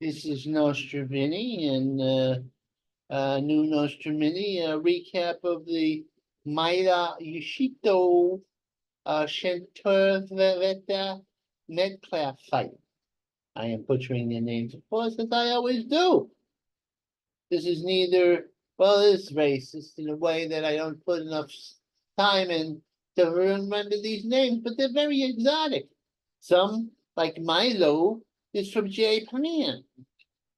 This is Nostrovini and new Nostrovini, a recap of the Maida Yoshida Shenturveta Metcalf fight. I am butchering their names, of course, as I always do. This is neither, well, it's racist in a way that I don't put enough time in to remember these names, but they're very exotic. Some, like Milo, is from Japan,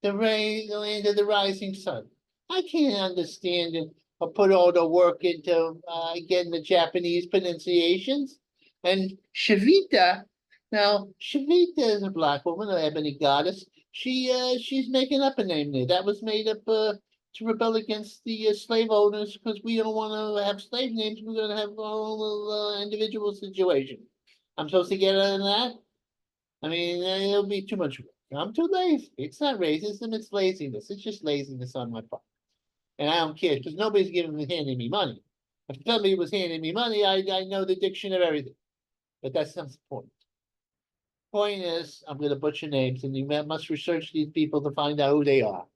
the land of the rising sun. I can't understand it or put all the work into getting the Japanese pronunciations. And Shavita, now Shavita is a black woman, an ebony goddess. She's making up a name there. That was made up to rebel against the slave owners because we don't want to have slave names. We're going to have our own little individual situation. I'm supposed to get out of that. I mean, it'll be too much work. I'm too lazy. It's not racism, it's laziness. It's just laziness on my part. And I don't care because nobody's handing me money. If somebody was handing me money, I know the diction of everything. But that's not the point. Point is, I'm going to butcher names, and you must research these people to find out who they are.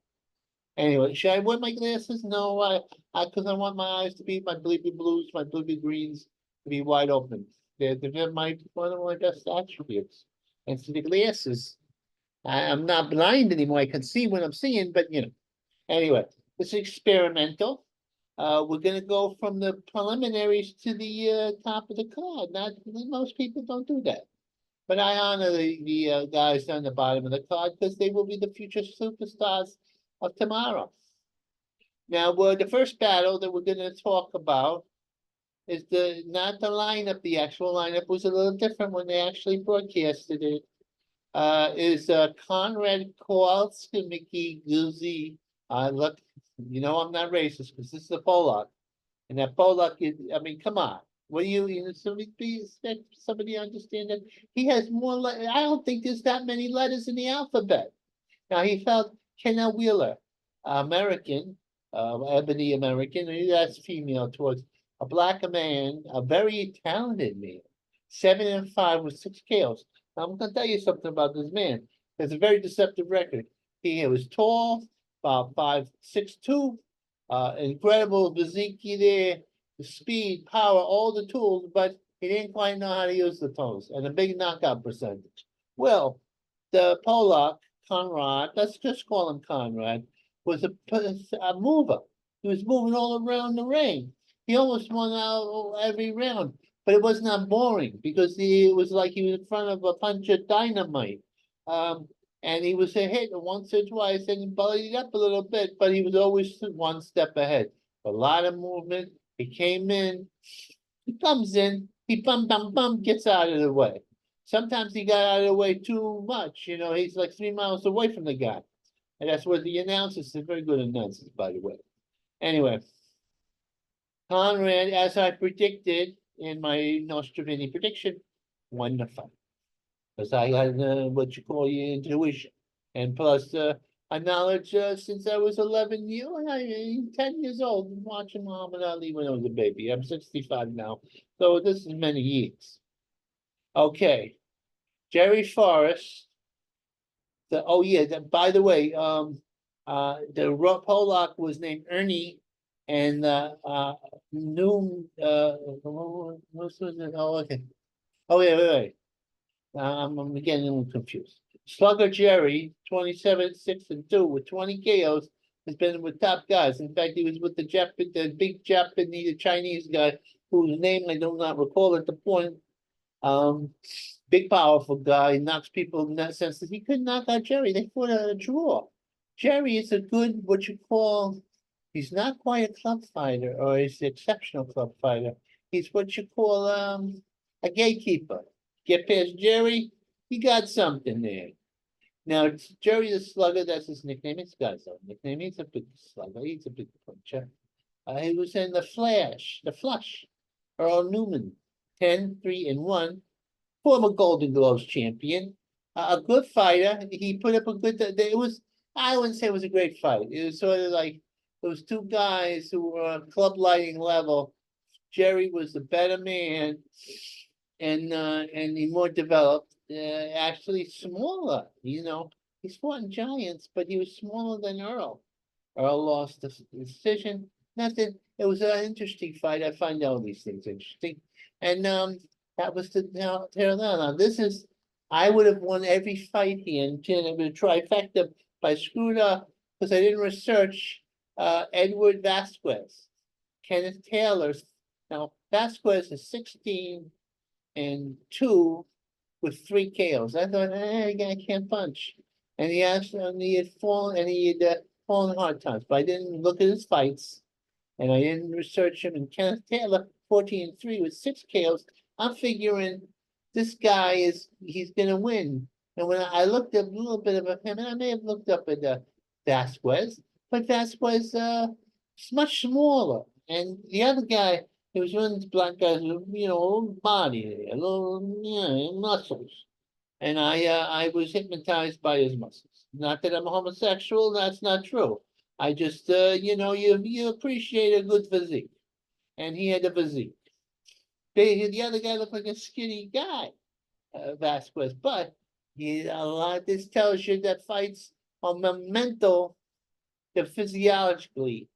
Anyway, should I wear my glasses? No, because I want my eyes to be my bleepy blues, my bleepy greens to be wide open. They're one of my best attributes. And so the glasses, I'm not blind anymore. I can see what I'm seeing, but anyway, it's experimental. We're gonna go from the preliminaries to the top of the card. Not most people don't do that, but I honor the guys on the bottom of the card because they will be the future superstars of tomorrow. Now, the first battle that we're gonna talk about is not the lineup. The actual lineup was a little different when they actually broadcasted it. Is Conrad Kowalski, Mickey Guzzi. Look, I'm not racist because this is a Polak. And that Polak is, I mean, come on. What do somebody understand that? He has more, I don't think there's that many letters in the alphabet. Now, he felt Kenna Wheeler, American, ebony American, and that's female towards a black man, a very talented man, 7-5 with 6 KOs. I'm going to tell you something about this man. It's a very deceptive record. He was tall, about 5'6'2", incredible physique there, the speed, power, all the tools, but he didn't quite know how to use the toes and a big knockout percentage. Well, the Polak, Conrad, let's just call him Conrad, was a mover. He was moving all around the ring. He almost won out every round. But it was not boring because it was like he was in front of a punch of dynamite. And he was hit once or twice and he bullied up a little bit, but he was always one step ahead. A lot of movement. He came in, he comes in, he gets out of the way. Sometimes he got out of the way too much. He's like 3 miles away from the guy. And that's what the announcers, they're very good announcers, by the way. Anyway, Conrad, as I predicted, in my Nostrovini prediction, won the fight. Because I had what you call your intuition. And plus, a knowledge since I was 10 years old, watching Muhammad Ali when I was a baby. I'm 65 now. So this is many years. Okay. Jerry Forrest. By the way, the Polak was named Ernie. And new what's it? Oh, okay. Oh, wait. I'm getting a little confused. Slugger Jerry, 27-6-2 with 20 KOs, has been with top guys. In fact, he was with the big Japanese, Chinese guy whose name I do not recall at the point. Big powerful guy, knocks people in that sense that he couldn't knock out Jerry. They fought a draw. Jerry is a good what you call. He's not quite a club fighter, or he's an exceptional club fighter. He's what you call a gatekeeper. Get past Jerry, he got something there. Now, Jerry the Slugger, that's his nickname. He's got his own nickname. He's a big slugger. He's a big puncher. He was in the Flush. Earl Newman, 10-3-1, former Golden Gloves champion. A good fighter. He put up a good. I wouldn't say it was a great fight. It was sort of like those two guys who were on club lighting level. Jerry was the better man, and he more developed. Actually smaller, He's fought giants, but he was smaller than Earl. Earl lost the decision. Nothing. It was an interesting fight. I find all these things interesting. And that was the tail down. Now this is I would have won every fight here and it was a trifecta, but I screwed up because I didn't research Edward Vasquez, Kenneth Taylor's. Now Vasquez is 16-2 with 3 KOs. I thought, I can't punch. And he had fallen hard times, but I didn't look at his fights and I didn't research him. And Kenneth Taylor, 14-3 with 6 KOs. I'm figuring this guy he's gonna win. And when I looked at a little bit of him, and I may have looked up at Vasquez, but Vasquez is much smaller. And the other guy, he was one of these black guys with, a little body, a little, muscles. And I was hypnotized by his muscles. Not that I'm a homosexual, that's not true. I just, you appreciate a good physique. And he had a physique. The other guy looked like a skinny guy, Vasquez, but this tells you that fights are mental, they're physiologically,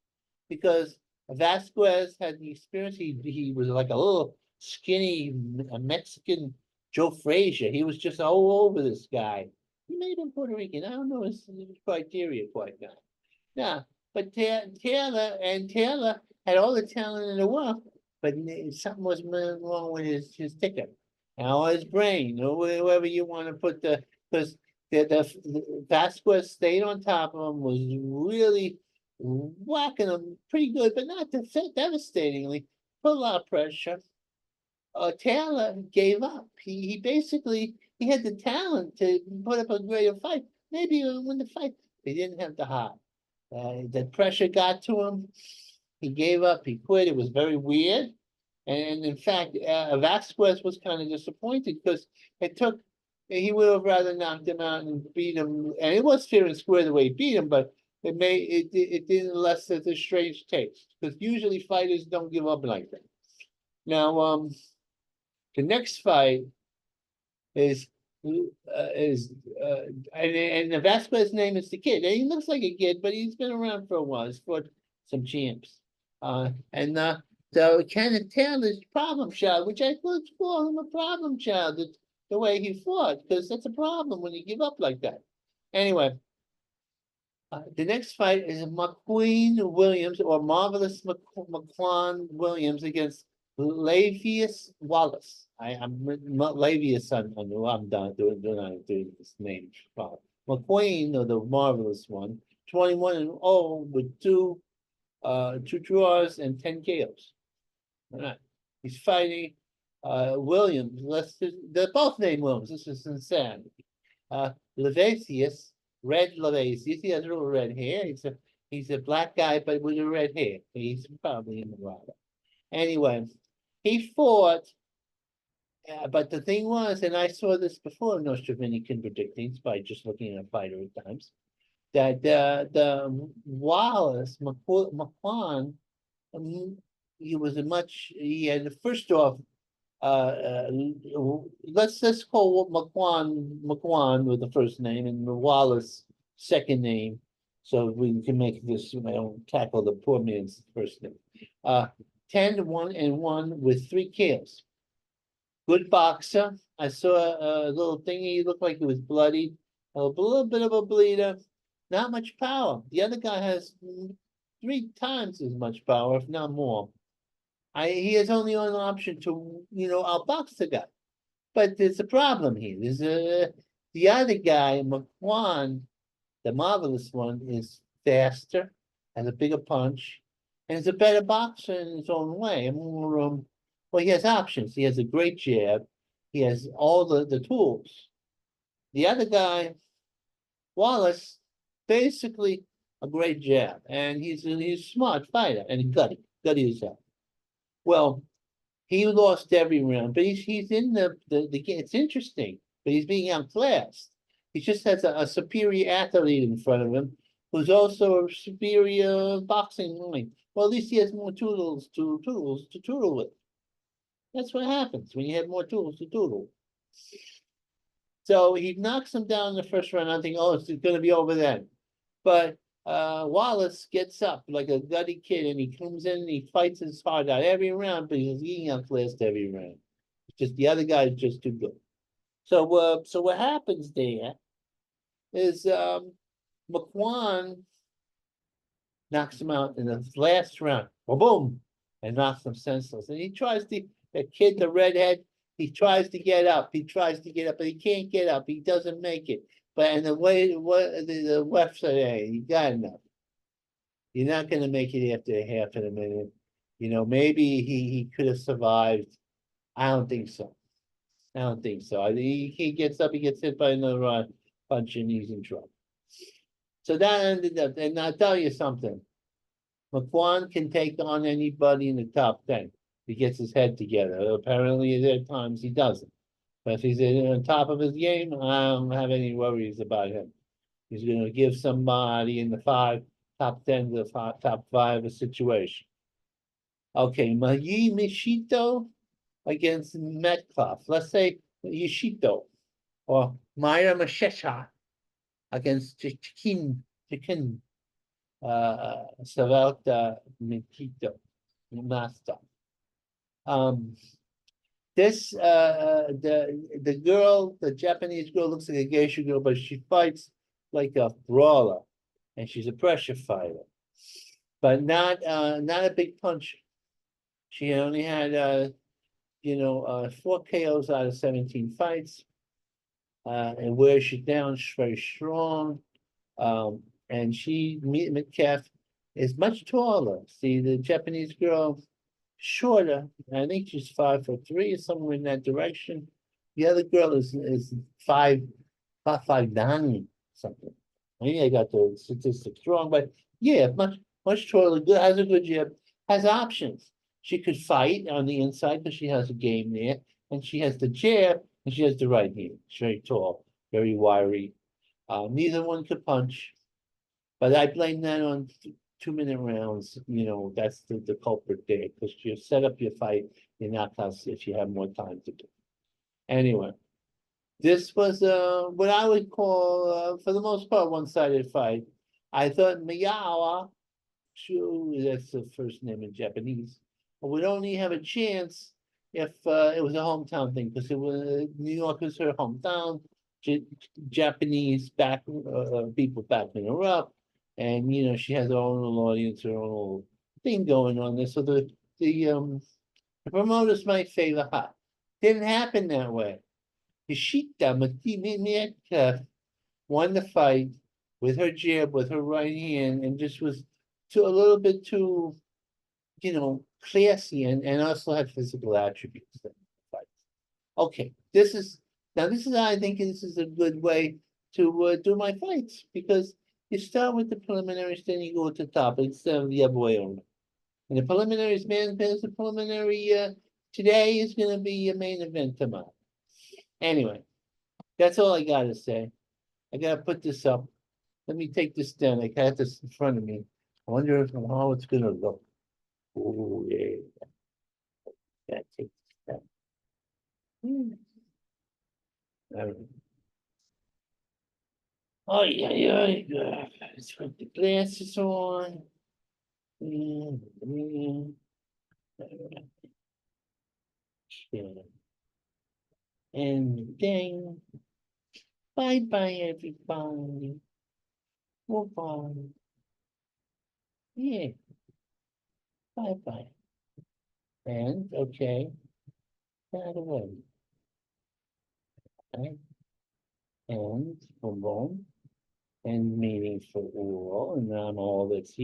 because Vasquez had the experience. He was like a little skinny Mexican Joe Frazier. He was just all over this guy. He may have been Puerto Rican. I don't know his criteria quite now. Yeah, but Taylor had all the talent in the world, but something was wrong with his ticket. Now his brain, or whoever you want to put because the Vasquez stayed on top of him, was really whacking him pretty good, but not devastatingly. Put a lot of pressure. Taylor gave up. He basically he had the talent to put up a greater fight. Maybe even win the fight. He didn't have the heart. The pressure got to him. He gave up. He quit. It was very weird. And in fact, Vasquez was kind of disappointed because he would have rather knocked him out and beat him. And it was fair and square the way he beat him, but it didn't lessen the strange taste because usually fighters don't give up like that. Now, the next fight is and the Vasquez name is the Kid. And he looks like a kid, but he's been around for a while. He's fought some champs. So Kenneth Taylor's problem child, which I thought call him a problem child, the way he fought, because that's a problem when you give up like that. Anyway, the next fight is McQueen Williams or Marvelous McQuan Williams against Lavius Wallace. I'm Lavius. I'm done doing this name. McQueen, or the Marvelous one, 21-0 with two draws and 10 KOs. All right, he's fighting Williams. They're both named Williams. This is insanity. Levasius, Red Levasius. He has a little red hair. He's a black guy, but with a red hair. He's probably in the water. Anyway, he fought, but the thing was, and I saw this before, no Stravini can predict things by just looking at a fighter at times, that the Wallace McQuan, he had first off, let's call McQuan with the first name and Wallace second name, so we can make this. I don't tackle the poor man's first name. 10-1-1 with 3 KOs. Good boxer. I saw a little thing. He looked like he was bloodied. A little bit of a bleeder. Not much power. The other guy has 3 times as much power, if not more. He has only one option to, outbox the guy. But there's a problem here. There's the other guy, McQuan, the Marvelous one, is faster, has a bigger punch, and is a better boxer in his own way. Well, he has options. He has a great jab. He has all the tools. The other guy, Wallace, basically a great jab, and he's a smart fighter and gutty as hell. Well, he lost every round, but he's in the game. It's interesting, but he's being outclassed. He just has a superior athlete in front of him who's also a superior boxing mind. Well, at least he has more tools to toodle with. That's what happens when you have more tools to toodle. So he knocks him down in the first round. I think, oh, it's gonna be over then. But Wallace gets up like a gutty kid and he comes in and he fights his heart out every round, but he's outclassed every round. It's just the other guy is just too good. So what happens there is McQuan knocks him out in the last round. Boom, and knocks him senseless. And he tries to, the kid, the redhead, he tries to get up. He tries to get up, but he can't get up. He doesn't make it. But and the way the ref said, hey, you got enough. You're not going to make it after half of a minute. You know, maybe he could have survived. I don't think so. I don't think so. He gets up, he gets hit by another punch, and he's in trouble. So that ended up, and I'll tell you something. McQuan can take on anybody in the top 10. He gets his head together. Apparently, there are times he doesn't. But if he's on top of his game, I don't have any worries about him. He's going to give somebody in the top 10 to the top 5 a situation. Okay, Magi Mishito against Metcalf. Let's say Yoshida or Maya Mashesha against Chicken Savelta Mikito Master. The girl, the Japanese girl looks like a geisha girl, but she fights like a brawler, and she's a pressure fighter, but not a big puncher. She only had 4 KOs out of 17 fights, and wears she down. She's very strong, and Metcalf is much taller. See, the Japanese girl shorter. I think she's 5'3" or somewhere in that direction. The other girl is 5'9" something. Maybe I got the statistics wrong, but yeah, much taller. Good, has a good jab, has options. She could fight on the inside because she has a game there, and she has the jab and she has the right hand. She's very tall, very wiry. Neither one could punch, but I blame that on 2-minute rounds. That's the culprit there, because you set up your fight, you're not if you have more time to do. Anyway, this was what I would call, for the most part, one-sided fight. I thought Miyawa, that's the first name in Japanese, would only have a chance if it was a hometown thing, because it was New York was her hometown. Japanese people backing her up, and she has her own little audience, her own little thing going on there. So the promoters might favor her. Didn't happen that way. Yoshida Metcalf won the fight with her jab, with her right hand, and just was a little bit too, classy, and also had physical attributes. Okay, this is I think this is a good way to do my fights, because you start with the preliminaries, then you go to the top instead of the other way around. And the preliminaries, man, there's the preliminary today is going to be a main event tomorrow. Anyway, that's all I got to say. I got to put this up. Let me take this down. I got this in front of me. I wonder how it's going to look. Oh, yeah. Gotta take this down. Oh, yeah. Let's put the glasses on. And then, bye-bye, everybody. Bye-bye. Yeah, bye-bye. And, okay, by the way. Right? And, boom, boom. And meaning for all, and I'm all that's here.